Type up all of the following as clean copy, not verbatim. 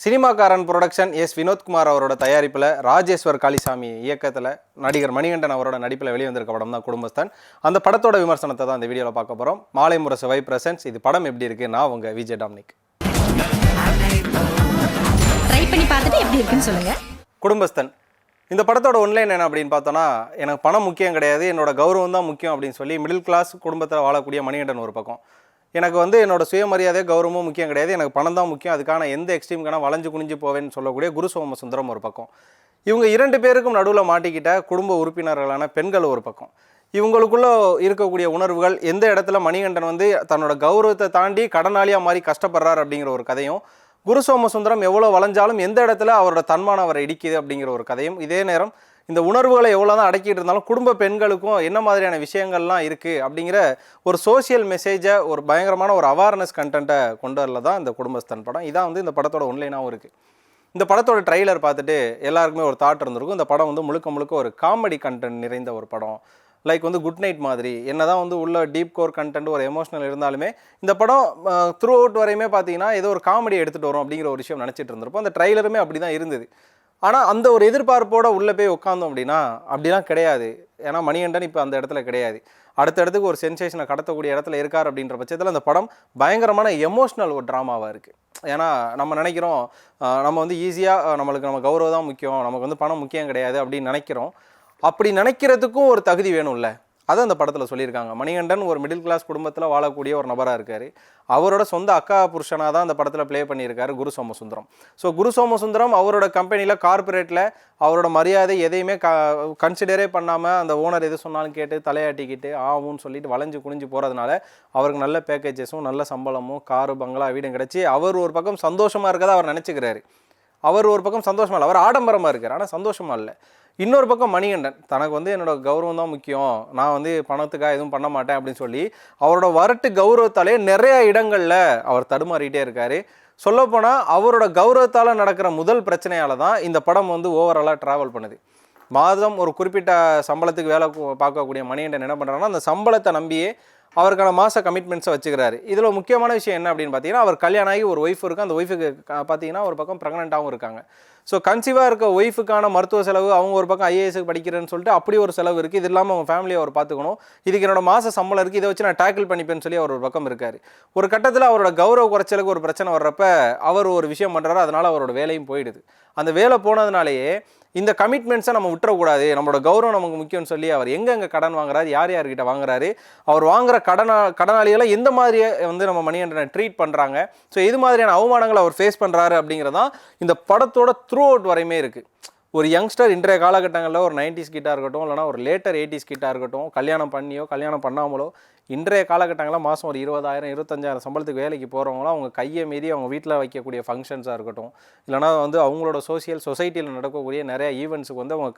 சினிமாக்காரன் production Vinodkumar அவரோட தயாரிப்பில் ராஜேஸ்வர் காளிசாமி இயக்கத்தில் நடிகர் மணிகண்டன் அவரோட நடிப்பில் வெளிவந்திருக்க படம் தான் குடும்பஸ்தான். அந்த படத்தோட விமர்சனத்தை தான் இந்த வீடியோவில் பார்க்க போகிறோம். மாலை முரசு வை பிரசன்ஸ். இது படம் எப்படி இருக்கு? நான் உங்க விஜய் டாமினிக். ட்ரை பண்ணி பார்த்துட்டு எப்படி இருக்குன்னு சொல்லுங்க. குடும்பஸ்தான் இந்த படத்தோட ஒன்லைன் என்ன அப்படின்னு பார்த்தோன்னா, எனக்கு பணம் முக்கியம் கிடையாது, என்னோட கௌரவம் தான் முக்கியம் அப்படின்னு சொல்லி மிடில் கிளாஸ் குடும்பத்தில் வாழக்கூடிய மணிகண்டன் ஒரு பக்கம், எனக்கு என்னோட சுயமரியாதை கௌரவமும் முக்கியம் கிடையாது, எனக்கு பணம் தான் முக்கியம், அதுக்கான எந்த எக்ஸ்ட்ரீமுக்கான வளைஞ்சு குனிஞ்சு போவேன்னு சொல்லக்கூடிய குரு சோமசுந்தரம் ஒரு பக்கம். இவங்க இரண்டு பேருக்கும் நடுவில் மாட்டிக்கிட்ட குடும்ப உறுப்பினர்களான பெண்கள் ஒரு பக்கம். இவங்களுக்குள்ள இருக்கக்கூடிய உணர்வுகள், எந்த இடத்துல மணிகண்டன் தன்னோட கௌரவத்தை தாண்டி கடனாளியாக மாதிரி கஷ்டப்படுறார் அப்படிங்கிற ஒரு கதையும், குரு சோமசுந்தரம் எவ்வளோ வளைஞ்சாலும் எந்த இடத்துல அவரோட தன்மானம் அவரை இடிக்குது அப்படிங்கிற ஒரு கதையும், இதே நேரம் இந்த உணர்வுகளை எவ்வளோ தான் அடக்கிட்டு இருந்தாலும் குடும்ப பெண்களுக்கும் என்ன மாதிரியான விஷயங்கள்லாம் இருக்குது அப்படிங்கிற ஒரு சோசியல் மெசேஜை, ஒரு பயங்கரமான ஒரு அவேர்னஸ் கண்டென்ட்டை கொண்டு வரல தான் இந்த குடும்பஸ்தான் படம். இதான் இந்த படத்தோட ஒன்லைனாகவும் இருக்குது. இந்த படத்தோட ட்ரெய்லர் பார்த்துட்டு எல்லாருக்குமே ஒரு தாட் இருந்திருக்கும், இந்த படம் முழுக்க முழுக்க ஒரு காமெடி கண்டென்ட் நிறைந்த ஒரு படம், லைக் குட் நைட் மாதிரி. என்ன தான் உள்ள டீப் கோர் கண்டென்ட் ஒரு எமோஷனல் இருந்தாலுமே இந்த படம் த்ரூ அவுட் வரையுமே பார்த்தீங்கன்னா ஏதோ ஒரு காமெடி எடுத்துகிட்டு வரும் அப்படிங்கிற ஒரு விஷயம் நினச்சிட்டு இருந்திருப்போம். அந்த ட்ரெய்லருமே அப்படி தான் இருந்தது. ஆனால் அந்த ஒரு எதிர்பார்ப்போடு உள்ளே போய் உட்காந்தோம் அப்படின்னா அப்படிலாம் கிடையாது. ஏன்னா மணிகண்டன் இப்போ அந்த இடத்துல கிடையாது, அடுத்த இடத்துக்கு ஒரு சென்சேஷனை கடத்தக்கூடிய இடத்துல இருக்கார். அப்படின்ற பட்சத்தில் அந்த படம் பயங்கரமான எமோஷ்னல் ஒரு ட்ராமாவாக இருக்குது. ஏன்னா நம்ம நினைக்கிறோம், நம்ம ஈஸியாக நம்மளுக்கு நம்ம கௌரவம் தான் முக்கியம், நமக்கு பணம் முக்கியம் கிடையாது அப்படின்னு நினைக்கிறோம். அப்படி நினைக்கிறதுக்கும் ஒரு தகுதி வேணும்ல, அதை அந்த படத்தில் சொல்லியிருக்காங்க. மணிகண்டன் ஒரு மிடில் கிளாஸ் குடும்பத்தில் வாழக்கூடிய ஒரு நபராக இருக்கார். அவரோட சொந்த அக்கா புருஷனாக தான் அந்த படத்தில் ப்ளே பண்ணியிருக்காரு குரு சோமசுந்தரம். ஸோ குரு சோமசுந்தரம் அவரோட கம்பெனியில் கார்பரேட்டில் அவரோட மரியாதை எதையுமே கன்சிடரே பண்ணாமல் அந்த ஓனர் எது சொன்னாலும் கேட்டு தலையாட்டிக்கிட்டு ஆகும்னு சொல்லிட்டு வளைஞ்சு குனிஞ்சு போகிறதுனால அவருக்கு நல்ல பேக்கேஜஸும் நல்ல சம்பளமும் காரு பங்களா வீடும் கிடச்சி அவர் ஒரு பக்கம் சந்தோஷமாக இருக்கதை அவர் நினச்சிக்கிறாரு. அவர் ஒரு பக்கம் சந்தோஷமாக இல்லை, அவர் ஆடம்பரமாக இருக்கார், ஆனால் சந்தோஷமாக இல்லை. இன்னொரு பக்கம் மணிகண்டன் தனக்கு என்னோட கௌரவம் தான் முக்கியம், நான் பணத்துக்காக எதுவும் பண்ண மாட்டேன் அப்படின்னு சொல்லி அவரோட வரட்டு கௌரவத்தாலே நிறைய இடங்களில் அவர் தடுமாறிக்கிட்டே இருக்கார். சொல்லப்போனால் அவரோட கௌரவத்தால் நடக்கிற முதல் பிரச்சனையால் தான் இந்த படம் ஓவராலாக ட்ராவல் பண்ணுது. மாதம் ஒரு குறிப்பிட்ட சம்பளத்துக்கு வேலை பார்க்கக்கூடிய மணிகண்டன் என்ன பண்ணுறாங்கன்னா, அந்த சம்பளத்தை நம்பியே அவருக்கான மாத கமிட்மெண்ட்ஸை வச்சுக்கிறாரு. இதில் முக்கியமான விஷயம் என்ன அப்படின்னு பார்த்தீங்கன்னா, அவர் கல்யாணம் ஆகி ஒரு ஒய்ஃப் இருக்குது. அந்த ஒய்ஃபுக்கு பார்த்தீங்கன்னா ஒரு பக்கம் ப்ரெக்னெண்ட்டாகவும் இருக்காங்க. ஸோ கன்சீவாக இருக்க ஒய்ஃபுக்கான மருத்துவ செலவு, அவங்க ஒரு பக்கம் ஐஏஎஸ்க்கு படிக்கிறேன்னு சொல்லிட்டு அப்படி ஒரு செலவு இருக்குது. இது இல்லாமல் அவங்க ஃபேமிலியை அவர் பார்த்துக்கணும். இதுக்கு என்னோட மாத சம்பளம் இருக்குது, இதை வச்சு நான் டேக்கிள் பண்ணிப்பேன்னு சொல்லி அவர் ஒரு பக்கம் இருக்கார். ஒரு கட்டத்தில் அவரோட கௌரவ குறைச்சலுக்கு ஒரு பிரச்சனை வர்றப்ப அவர் ஒரு விஷயம் பண்ணுறாரு, அதனால் அவரோட வேலையும் போயிடுது. அந்த வேலை போனதுனாலேயே இந்த கமிட்மெண்ட்ஸை நம்ம விட்டுறக்கூடாது, நம்மளோட கௌரவம் நமக்கு முக்கியம்னு சொல்லி அவர் எங்கெங்கே கடன் வாங்குறாரு, யார் யார்கிட்ட வாங்குறாரு, அவர் வாங்குற கடனாளிகளை எந்த மாதிரியே நம்ம மணிகண்டனை ட்ரீட் பண்ணுறாங்க, ஸோ இது மாதிரியான அவமானங்களை அவர் ஃபேஸ் பண்ணுறாரு அப்படிங்கிறதான் இந்த படத்தோட த்ரூ அவுட் வரையுமே இருக்குது. ஒரு யங்ஸ்டர் இன்றைய காலகட்டங்களில் ஒரு 90s கிட்டாக இருக்கட்டும், இல்லைனா ஒரு லேட்டர் 80s கிட்டாக இருக்கட்டும், கல்யாணம் பண்ணியோ கல்யாணம் பண்ணாமலோ இன்றைய காலகட்டங்களில் மாதம் ஒரு 20,000 25,000 சம்பளத்துக்கு வேலைக்கு போகிறவங்களாம் அவங்க கையை மீறி அவங்க வீட்டில் வைக்கக்கூடிய ஃபங்க்ஷன்ஸாக இருக்கட்டும், இல்லைனா அவங்களோட சொசைட்டியில் நடக்கக்கூடிய நிறையா ஈவெண்ட்ஸுக்கு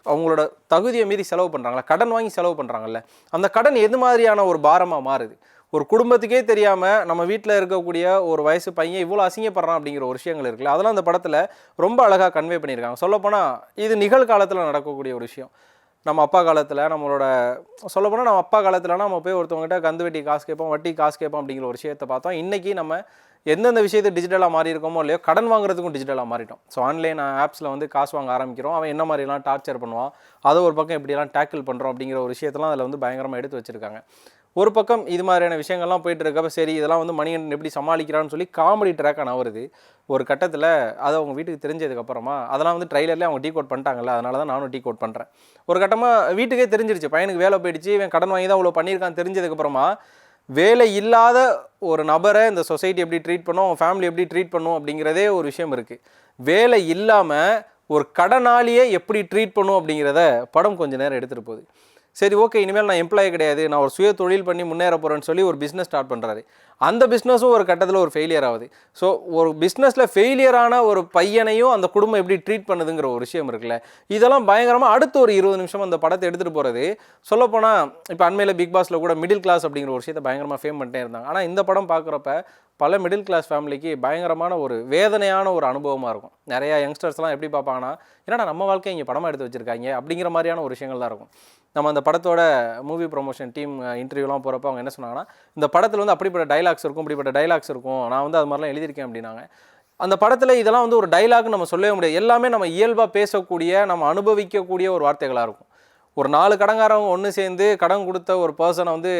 அவங்களோட தகுதியை மீறி செலவு பண்ணுறாங்களா, கடன் வாங்கி செலவு பண்ணுறாங்கல்ல, அந்த கடன் எது மாதிரியான ஒரு பாரமாக மாறுது. ஒரு குடும்பத்துக்கே தெரியாமல் நம்ம வீட்டில் இருக்கக்கூடிய ஒரு வயசு பையன் இவ்வளோ அசிங்கப்படுறான் அப்படிங்கிற ஒரு விஷயங்கள் இருக்குல்ல, அதெல்லாம் அந்த படத்தில் ரொம்ப அழகாக கன்வே பண்ணியிருக்காங்க. சொல்லப்போனால் இது நிகழ்காலத்தில் நடக்கக்கூடிய ஒரு விஷயம். நம்ம அப்பா காலத்தில் சொல்லப்போனால் நம்ம அப்பா காலத்தில்னா நம்ம போய் ஒருத்தவங்ககிட்ட கந்து வெட்டி காசு கேட்போம், வட்டி காசு கேட்போம் அப்படிங்கிற ஒரு விஷயத்தை பார்த்தோம். இன்றைக்கி நம்ம எந்தெந்த விஷயத்தை டிஜிட்டலாக மாறி இருக்கோமோ இல்லையோ, கடன் வாங்குறதுக்கும் டிஜிட்டலாக மாறிட்டோம். ஸோ ஆன்லைன் ஆப்ஸில் காசு வாங்க ஆரம்பிக்கிறோம், அவன் என்ன மாதிரிலாம் டார்ச்சர் பண்ணுவான், அதை ஒரு பக்கம் எப்படியெல்லாம் டேக்கிள் பண்ணுறோம் அப்படிங்கிற ஒரு விஷயத்தெல்லாம் அதில் பயங்கரமாக எடுத்து வச்சுருக்காங்க. ஒரு பக்கம் இது மாதிரியான விஷயங்கள்லாம் போயிட்டு இருக்கப்ப சரி இதெல்லாம் மணிகண்டன் எப்படி சமாளிக்கிறான்னு சொல்லி காமெடி ட்ராக்காக நவருது. ஒரு கட்டத்தில் அது அவங்க வீட்டுக்கு தெரிஞ்சதுக்கப்புறமா அதெல்லாம் ட்ரைலர்லேயே அவங்க டீ கோட் பண்ணிட்டாங்கல்ல, அதனால தான் நானும் டீ கோட் பண்ணுறேன். ஒரு கட்டமாக வீட்டுக்கே தெரிஞ்சிருச்சு, பையனுக்கு வேலை போயிடுச்சு, இவன் கடன் வாங்கி தான் அவ்வளோ பண்ணியிருக்கான்னு தெரிஞ்சதுக்கப்புறமா வேலை இல்லாத ஒரு நபரை இந்த சொசைட்டி எப்படி ட்ரீட் பண்ணும், அவங்க ஃபேமிலி எப்படி ட்ரீட் பண்ணும் அப்படிங்கிறதே ஒரு விஷயம் இருக்குது. வேலை இல்லாமல் ஒரு கடனாளியை எப்படி ட்ரீட் பண்ணும் அப்படிங்கிறத படம் கொஞ்சம் நேரம் எடுத்துகிட்டு போகுது. சரி ஓகே, இனிமேல் நான் எம்ப்ளாயி கிடையாது, நான் ஒரு சுய தொழில் பண்ணி முன்னேற போகிறேன்னு சொல்லி ஒரு பிஸ்னஸ் ஸ்டார்ட் பண்ணுறாரு. அந்த பிஸ்னஸும் ஒரு கட்டத்தில் ஒரு ஃபெயிலியர் ஆகுது. ஸோ ஒரு பிஸ்னஸில் ஃபெயிலியரான ஒரு பையனையும் அந்த குடும்பம் எப்படி ட்ரீட் பண்ணுதுங்கிற ஒரு விஷயம் இருக்குல்ல, இதெல்லாம் பயங்கரமாக அடுத்த ஒரு 20 நிமிஷம் அந்த படத்தை எடுத்துகிட்டு போகிறது. சொல்லப்போனால் இப்போ அண்மையில் பிக் பாஸில் கூட மிடில் கிளாஸ் அப்படிங்கிற ஒரு விஷயத்தை பயங்கரமாக ஃபேம் பண்ணிட்டே இருந்தாங்க. ஆனால் இந்த படம் பார்க்குறப்ப பல மிடில் கிளாஸ் ஃபேமிலிக்கு பயங்கரமான ஒரு வேதனையான ஒரு அனுபவமாக இருக்கும். நிறையா யங்ஸ்டர்ஸ்லாம் எப்படி பார்ப்பாங்கன்னா, என்னடா நம்ம வாழ்க்கையை இங்கே படமாக எடுத்து வச்சுருக்காங்க அப்படிங்கிற மாதிரியான ஒரு விஷயங்கள் தான் இருக்கும். நம்ம அந்த படத்தோட மூவி ப்ரொமோஷன் டீம் இன்டர்வியூலாம் போகிறப்ப அவங்க என்ன சொன்னாங்கன்னா, இந்த படத்தில் அப்படிப்பட்ட டைலாக்ஸ் இருக்கும், இப்படிப்பட்ட டைலாக்ஸ் இருக்கும், நான் அது மாதிரிலாம் எழுதியிருக்கேன் அப்படின்னாங்க. அந்த படத்தில் இதெல்லாம் வந்து ஒரு டைலாக் நம்ம சொல்லவே முடியாது. எல்லாமே நம்ம இயல்பாக பேசக்கூடிய, நம்ம அனுபவிக்கக்கூடிய ஒரு வார்த்தைகளாக இருக்கும். ஒரு 4 கடன்காரவங்க ஒன்று சேர்ந்து கடன் கொடுத்த ஒரு பர்சனை வந்து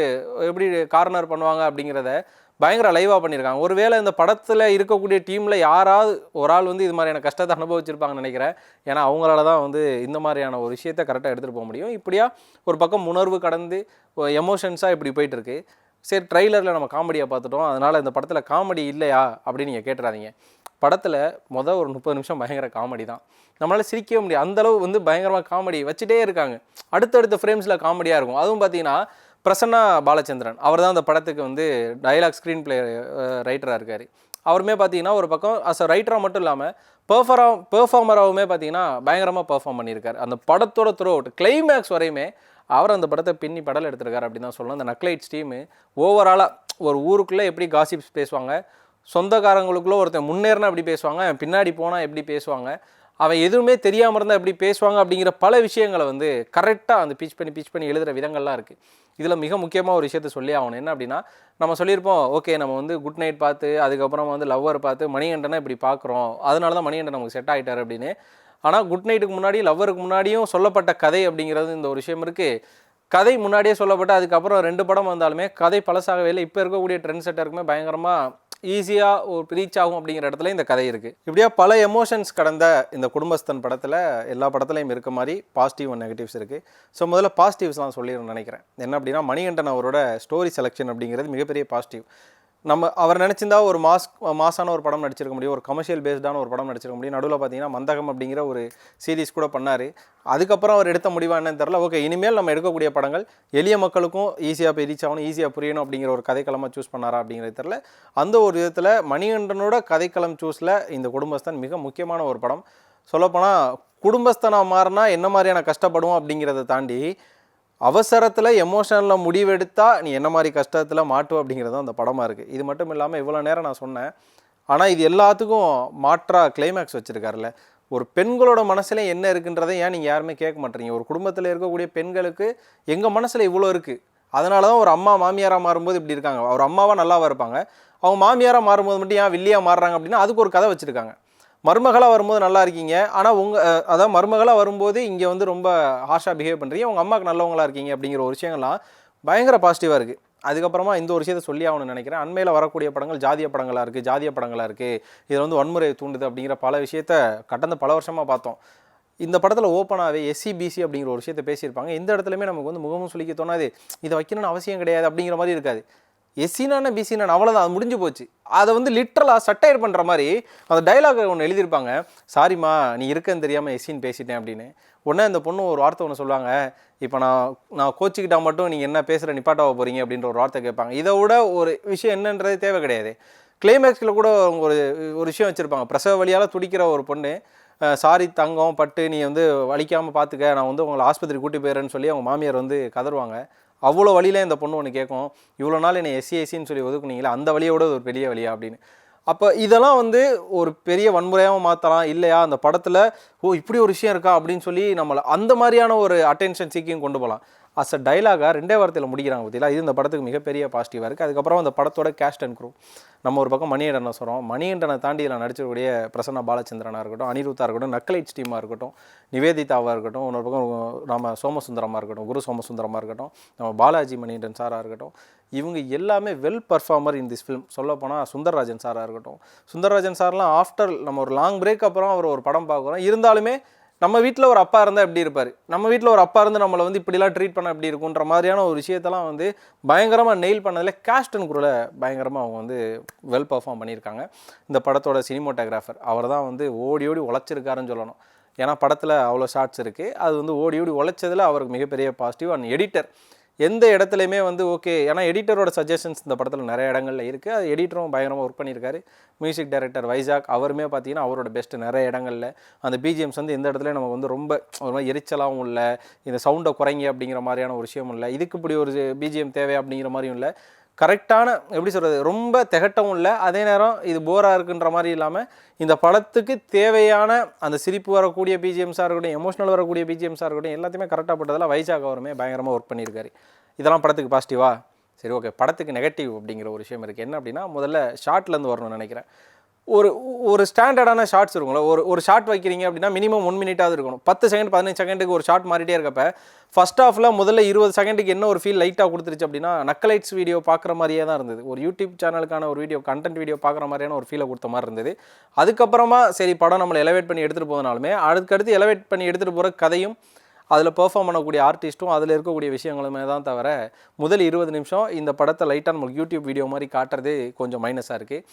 எப்படி கார்னர் பண்ணுவாங்க அப்படிங்கிறத பயங்கர லைவாக பண்ணியிருக்காங்க. ஒருவேளை இந்த படத்தில் இருக்கக்கூடிய டீமில் யாராவது ஒரு ஆள் வந்து இது மாதிரியான கஷ்டத்தை அனுபவிச்சிருப்பாங்கன்னு நினைக்கிறேன். ஏன்னா அவங்களால தான் வந்து இந்த மாதிரியான ஒரு விஷயத்தை கரெக்டாக எடுத்துகிட்டு போக முடியும். இப்படியா ஒரு பக்கம் உணர்வு கடந்து எமோஷன்ஸாக இப்படி போயிட்டுருக்கு. சரி, ட்ரெய்லரில் நம்ம காமெடியாக பார்த்துட்டோம், அதனால் இந்த படத்தில் காமெடி இல்லையா அப்படின்னு நீங்கள் கேட்டுறாதீங்க. படத்தில் ஒரு 30 நிமிஷம் பயங்கர காமெடி தான். நம்மளால் சிரிக்கவே முடியாது, அந்தளவு வந்து பயங்கரமாக காமெடி வச்சுட்டே இருக்காங்க. அடுத்தடுத்த ஃப்ரேம்ஸில் காமெடியாக இருக்கும். அதுவும் பார்த்தீங்கன்னா பிரசன்னா பாலச்சந்திரன் அவர் தான் அந்த படத்துக்கு வந்து டைலாக் ஸ்க்ரீன் பிளே ரைட்டராக இருக்கார். அவருமே பார்த்தீங்கன்னா ஒரு பக்கம் அஸ் அ ரைட்டராக மட்டும் இல்லாமல் பெர்ஃபார்மராகவுமே பார்த்தீங்கன்னா பயங்கரமாக பெர்ஃபார்ம் பண்ணியிருக்காரு. அந்த படத்தோட த்ரூ அவுட் கிளைமேக்ஸ் வரையுமே அவர் அந்த படத்தை பின்னி படல் எடுத்திருக்காரு அப்படின்னு தான் சொல்லணும். அந்த நக்லைட்ஸ் டீமு ஓவராலாக ஒரு ஊருக்குள்ளே எப்படி காசிப்ஸ் பேசுவாங்க, சொந்தக்காரங்களுக்குள்ளே ஒருத்தன் முன்னேறினா எப்படி பேசுவாங்க, பின்னாடி போனால் எப்படி பேசுவாங்க, அவன் எதுவுமே தெரியாமல் இருந்தால் எப்படி பேசுவாங்க அப்படிங்கிற பல விஷயங்களை வந்து கரெக்டாக அந்த பீச் பண்ணி எழுதுகிற விதங்கள்லாம் இருக்குது. இதில் மிக முக்கியமாக ஒரு விஷயத்த சொல்லி ஆகணும். என்ன அப்படின்னா, நம்ம சொல்லியிருப்போம் ஓகே நம்ம வந்து குட் நைட் பார்த்து அதுக்கப்புறம் வந்து லவ்வர் பார்த்து மணிகண்டனை இப்படி பார்க்குறோம், அதனால தான் மணிகண்டன் நமக்கு செட் ஆகிட்டார் அப்படின்னு. ஆனால் குட் நைட்டுக்கு முன்னாடி லவ்வருக்கு முன்னாடியும் சொல்லப்பட்ட கதை அப்படிங்கிறது இந்த ஒரு விஷயம் இருக்குது. கதை முன்னாடியே சொல்லப்பட்டு அதுக்கப்புறம் 2 படம் வந்தாலுமே கதை பழசாகவே இல்லை. இப்போ இருக்கக்கூடிய ட்ரெண்ட் செட்டருக்குமே பயங்கரமாக ஈஸியாக ஒரு ரீச் ஆகும் அப்படிங்கிற இடத்துல இந்த கதை இருக்குது. இப்படியா பல எமோஷன்ஸ் கடந்த இந்த குடும்பஸ்தன் படத்தில் எல்லா படத்துலையும் இருக்க மாதிரி பாசிட்டிவ் அண்ட் நெகட்டிவ்ஸ் இருக்குது. ஸோ முதல்ல பாசிட்டிவ்ஸ்லாம் சொல்லிடணும்னு நினைக்கிறேன். என்ன அப்படின்னா, மணிகண்டன் அவரோட ஸ்டோரி செலெக்ஷன் அப்படிங்கிறது மிகப்பெரிய பாசிட்டிவ். அவர் நினச்சிருந்தா ஒரு மாசான ஒரு படம் நடிச்சிருக்க முடியும், ஒரு கமர்ஷியல் பேஸ்டான ஒரு படம் நடிச்சிருக்க முடியும். நடுவில் பார்த்தீங்கன்னா மந்தகம் அப்படிங்கிற ஒரு சீரீஸ் கூட பண்ணார். அதுக்கப்புறம் அவர் எடுத்த முடிவா என்னன்னு தெரில. ஓகே, இனிமேல் நம்ம எடுக்கக்கூடிய படங்கள் எளிய மக்களுக்கும் ஈஸியாக போய் ரீச் ஆகணும், ஈஸியாக புரியணும் அப்படிங்கிற ஒரு கதைக்களமாக சூஸ் பண்ணாரா அப்படிங்கிறது தெரில. அந்த ஒரு விதத்தில் மணிகண்டனோட கதைக்களம் சூஸில் இந்த குடும்பஸ்தன் மிக முக்கியமான ஒரு படம். சொல்லப்போனால் குடும்பஸ்தனாக மாறினா என்ன மாதிரியான கஷ்டப்படுவோம் அப்படிங்கிறத தாண்டி அவசரத்தில் எமோஷனில் முடிவெடுத்தா நீ என்ன மாதிரி கஷ்டத்தில் மாட்டுவோம் அப்படிங்கிறது தான் அந்த படமாக இருக்குது. இது மட்டும் இல்லாமல் இவ்வளோ நேரம் நான் சொன்னேன், ஆனால் இது எல்லாத்துக்கும் மாற்றாக கிளைமேக்ஸ் வச்சுருக்காருல்ல. ஒரு பெண்களோட மனசில் என்ன இருக்குன்றதை ஏன் நீங்கள் யாருமே கேட்க மாட்டீங்க? ஒரு குடும்பத்தில் இருக்கக்கூடிய பெண்களுக்கு எங்கள் மனசில் இவ்வளோ இருக்குது, அதனால தான் ஒரு அம்மா மாமியாராக மாறும்போது இப்படி இருக்காங்க, ஒரு அம்மாவாக நல்லாவாக இருப்பாங்க, அவங்க மாமியாராக மாறும்போது மட்டும் ஏன் வில்லியாக மாறுறாங்க அப்படின்னா அதுக்கு ஒரு கதை வச்சுருக்காங்க. மருமகளாக வரும்போது நல்லா இருக்கீங்க, ஆனால் அதாவது மருமகளாக வரும்போது இங்கே வந்து ரொம்ப ஹார்ஷாக பிஹேவ் பண்ணுறீங்க, உங்கள் அம்மாவுக்கு நல்லவங்களாக இருக்கீங்க அப்படிங்கிற ஒரு விஷயங்கள்லாம் பயங்கர பாசிட்டிவாக இருக்குது. அதுக்கப்புறமா இந்த ஒரு விஷயத்தை சொல்லி ஆகணும்னு நினைக்கிறேன். அண்மையில் வரக்கூடிய படங்கள் ஜாதிய படங்களாக இருக்குது, இதில் வந்து வன்முறையை தூண்டுது அப்படிங்கிற பல விஷயத்த கடந்த பல வருஷமாக பார்த்தோம். இந்த படத்தில் ஓப்பனாகவே SCBC அப்படிங்கிற ஒரு விஷயத்தை பேசியிருப்பாங்க. எந்த இடத்துலையுமே நமக்கு வந்து முகமும் சொல்லிக்க தோணாது, இதை வைக்கணும்னு அவசியம் கிடையாது அப்படிங்கிற மாதிரி இருக்காது. எஸ்சினான பிசினான அவ்வளோதான், அது முடிஞ்சு போச்சு. அதை வந்து லிட்ரலாக சட்டையர் பண்ணுற மாதிரி அந்த டைலாக் ஒன்று எழுதியிருப்பாங்க, சாரிம்மா நீ இருக்குன்னு தெரியாமல் எஸ்சின்னு பேசிட்டேன் அப்படின்னு. உடனே அந்த பொண்ணு ஒரு வார்த்தை ஒன்று சொல்லுவாங்க, இப்போ நான் கோச்சிக்கிட்டா மட்டும் நீங்கள் என்ன பேசுகிற நிப்பாட்டாக போகிறீங்க அப்படின்ற ஒரு வார்த்தை கேட்பாங்க. இதை விட ஒரு விஷயம் என்னன்றது தேவை கிடையாது. கிளைமேக்ஸில் கூட ஒரு விஷயம் வச்சுருப்பாங்க, பிரசவ வழியால் துடிக்கிற ஒரு பொண்ணு, சாரி தங்கம் பட்டு நீ வந்து வலிக்காமல் பார்த்துக்க, நான் வந்து உங்களை ஆஸ்பத்திரி கூட்டி போயிடுறேன்னு சொல்லி அவங்க மாமியார் வந்து கதறுவாங்க. அவ்வளோ வழியிலே இந்த பொண்ணு ஒன்று கேட்கும், இவ்வளோ நாள் என்னை SCன்னு சொல்லி ஒதுக்குனீங்களா, அந்த வழியோட ஒரு பெரிய வழியா அப்படின்னு. அப்போ இதெல்லாம் வந்து ஒரு பெரிய வன்முறையாகவும் மாற்றலாம், இல்லையா அந்த படத்தில் இப்படி ஒரு விஷயம் இருக்கா அப்படின்னு சொல்லி நம்மளை அந்த மாதிரியான ஒரு அட்டென்ஷன் சீக்கிங் கொண்டு போகலாம். அஸ் அ டைலாகாக 2 வார்த்தையில் முடிக்கிறாங்க பார்த்தீங்களா, இது இந்த படத்துக்கு மிகப்பெரிய பாசிட்டிவாக இருக்குது. அதுக்கப்புறம் அந்த படத்தோட கேஸ்ட் அண்ட் க்ரூ, நம்ம ஒரு பக்கம் மணிகண்டனை சொல்கிறோம், மணிகண்டனை தாண்டி இதில் நடிச்சிருக்கக்கூடிய பிரசன்னா பாலச்சந்திரனாக இருக்கட்டும், அனிருத்தாக இருக்கட்டும், நக்லைட்ஸ் டீமாக இருக்கட்டும், நிவேதிதாவாக இருக்கட்டும், இன்னொரு பக்கம் நம்ம சோமசுந்தரமாக இருக்கட்டும், குரு சோமசுந்தரமாக இருக்கட்டும், நம்ம பாலாஜி மணிகண்டன் சாராக இருக்கட்டும், இவங்க எல்லாமே well performer in this film. சொல்லப்போனால் சுந்தரராஜன் சாராக இருக்கட்டும், சுந்தரராஜன் சார்லாம் ஆஃப்டர் நம்ம ஒரு லாங் பிரேக் அப்புறம் அவர் ஒரு படம் பார்க்குறோம். இருந்தாலுமே நம்ம வீட்டில் ஒரு அப்பா இருந்தால் எப்படி இருப்பார், நம்ம வீட்டில் ஒரு அப்பா இருந்து நம்மளை வந்து இப்படிலாம் ட்ரீட் பண்ண எப்படி இருக்குன்ற மாதிரியான ஒரு விஷயத்தெல்லாம் வந்து பயங்கரமாக நெயில் பண்ணதில் கேஸ்ட் அண்ட் க்ரூவில் பயங்கரமாக அவங்க வந்து வெல் பர்ஃபார்ம் பண்ணியிருக்காங்க. இந்த படத்தோட சினிமோட்டோகிராஃபர் அவர் தான் வந்து ஓடி உழைச்சிருக்காருன்னு சொல்லணும். ஏன்னா படத்தில் அவ்வளோ ஷார்ட்ஸ் இருக்குது, அது வந்து ஓடி உழைச்சதில் அவருக்கு மிகப்பெரிய பாசிட்டிவ். அண்ட் எடிட்டர் எந்த இடத்துலையுமே வந்து ஓகே, ஏன்னா எடிட்டரோட சஜஷன்ஸ் இந்த படத்தில் நிறைய இடங்களில் இருக்குது, அது எடிட்டரும் பயங்கரமாக ஒர்க் பண்ணியிருக்காரு. மியூசிக் டைரக்டர் வைஜாக் அவருமே பார்த்தீங்கன்னா அவரோட பெஸ்ட்டு நிறைய இடங்களில். அந்த பிஜிஎம்ஸ் வந்து எந்த இடத்துலையும் நமக்கு வந்து ரொம்ப ஒரு மாதிரி எரிச்சலாகவும் இல்லை, இந்த சவுண்டை குறைங்க அப்படிங்கிற மாதிரியான ஒரு விஷயமும் இல்லை, இதுக்கு இப்படி ஒரு பிஜிஎம் தேவை அப்படிங்கிற மாதிரியும் இல்லை. கரெக்டான எப்படி சொல்கிறது, ரொம்ப திகட்டவும் இல்லை, அதே நேரம் இது போராக இருக்குன்ற மாதிரி இல்லாமல் இந்த படத்துக்கு தேவையான அந்த சிரிப்பு வரக்கூடிய பிஜிஎம்ஸாக இருக்கட்டும், எமோஷனல் வரக்கூடிய பிஜிஎம்ஸாக இருக்கட்டும், எல்லாத்தையுமே கரெக்டாக போட்டதில் வைஜாக் அவருமே பயங்கரமாக ஒர்க் பண்ணியிருக்காரு. இதெல்லாம் படத்துக்கு பாசிட்டிவா? சரி, ஓகே. படத்துக்கு நெகட்டிவ் அப்படிங்கிற ஒரு விஷயம் இருக்குது. என்ன அப்படின்னா, முதல்ல ஷார்ட்லேருந்து வரணும்னு நினைக்கிறேன். ஒரு ஒரு ஸ்டாண்டர்டான ஷார்ட்ஸ் இருக்கும்ல, ஒரு ஷார்ட் வைக்கிறீங்க அப்படின்னா மினிமம் 1 மினிட்டாவது இருக்கணும். 10 செகண்ட் 15 செகண்டுக்கு ஒரு ஷார்ட் மாறிட்டே இருக்கப்ப ஃபர்ஸ்ட் ஹாஃபில் முதல்ல 20 செகண்டுக்கு என்ன ஒரு ஃபீல் லைட்டாக கொடுத்துருச்சு அப்படின்னா நக்கலைட்ஸ் வீடியோ பார்க்குற மாதிரியே தான் இருந்தது. ஒரு யூடியூப் சேனலுக்கான ஒரு வீடியோ கண்டென்ட் வீடியோ பார்க்குற மாதிரியான ஒரு ஃபீலை கொடுத்த மாதிரி இருந்தது. அதுக்கப்புறமா சரி படம் நம்மளை எலவேட் பண்ணி எடுத்துகிட்டு போனாலுமே அடுத்தடுத்து எலவேட் பண்ணி எடுத்துகிட்டு போகிற கதையும் அதில் பெர்ஃபார்ம் பண்ணக்கூடிய ஆர்டிஸ்ட்டும் அதில் இருக்கக்கூடிய விஷயங்களுமே தான் தவிர முதல் 20 நிமிஷம் இந்த படத்தை லைட்டாக நம்மளுக்கு யூடியூப் வீடியோ மாதிரி காட்டுறது கொஞ்சம் மைனஸாக இருக்குது.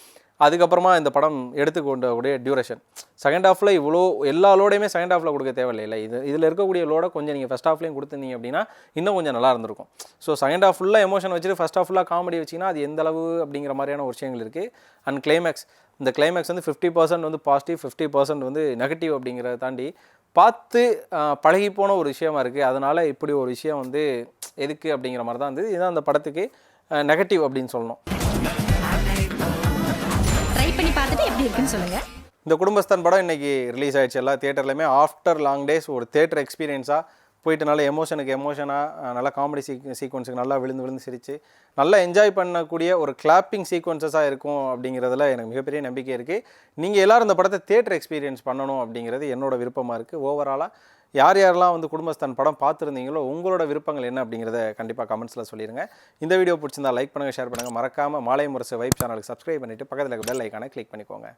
அதுக்கப்புறமா இந்த படம் எடுத்துக்கொண்டக்கூடிய டியூரேஷன் செகண்ட் ஹாஃபில் இவ்வளோ எல்லா லோடையுமே செகண்ட் ஹாஃபில் கொடுக்க தேவையில்லை. இதில் இருக்கக்கூடிய லோடை கொஞ்சம் நீங்கள் ஃபஸ்ட் ஹாஃப்லேயும் கொடுத்துருந்தீங்க அப்படின்னா இன்னும் கொஞ்சம் நல்லா இருந்திருக்கும். ஸோ செகண்ட் ஹாஃப் ஃபுல்லாக எமோஷன் வச்சுட்டு ஃபஸ்ட் ஹாஃப் ஃபுல்லாக காமெடி வச்சிங்கன்னா அது எந்த அளவு அப்படிங்கிற மாதிரியான ஒரு விஷயங்கள் இருக்குது. அண்ட் கிளைமேக்ஸ் இந்த கிளைமேக்ஸ் வந்து 50% வந்து பாசிட்டிவ் 50% வந்து நெகட்டிவ் அப்படிங்கிறத தாண்டி பார்த்து பழகி போன ஒரு விஷயமா இருக்குது. அதனால் இப்படி ஒரு விஷயம் வந்து எதுக்கு அப்படிங்கிற மாதிரி தான் வந்து இதுதான் அந்த படத்துக்கு நெகட்டிவ் அப்படின்னு சொல்லணும். ட்ரை பண்ணி பார்த்துட்டு எப்படி இருக்குன்னு சொல்லுங்க. இந்த குடும்பஸ்தான் படம் இன்றைக்கி ரிலீஸ் ஆகிடுச்சு எல்லா தியேட்டர்லையுமே. ஆஃப்டர் லாங் டேஸ் ஒரு தியேட்டர் எக்ஸ்பீரியன்ஸாக போயிட்டு நல்லா எமோஷனுக்கு எமோஷனாக நல்லா காமெடி சீக்வன்ஸுக்கு நல்லா விழுந்து சிரித்து நல்லா என்ஜாய் பண்ணக்கூடிய ஒரு கிளாப்பிங் சீக்வன்சஸாக இருக்கும் அப்படிங்கிறதுல எனக்கு மிகப்பெரிய நம்பிக்கை இருக்குது. நீங்கள் எல்லோரும் இந்த படத்தை தியேட்டர் எக்ஸ்பீரியன்ஸ் பண்ணணும் அப்படிங்கிறது என்னோட விருப்பமாக இருக்குது. ஓவராலாக யாரெல்லாம் வந்து குடும்பஸ்தான் படம் பார்த்துருந்தீங்களோ உங்களோட விருப்பங்கள் என்ன அப்படிங்கிறத கண்டிப்பாக கமெண்ட்ஸில் சொல்லிடுங்க. இந்த வீடியோ பிடிச்சிருந்தா லைக் பண்ணுங்கள், ஷேர் பண்ணுங்கள். மறக்காமல் மாலை முரசு வைப் சேனலுக்கு சப்ஸ்கிரைப் பண்ணிவிட்டு பக்கத்தில் இருக்க பெல் ஐக்கானை கிளிக் பண்ணிக்கோங்க.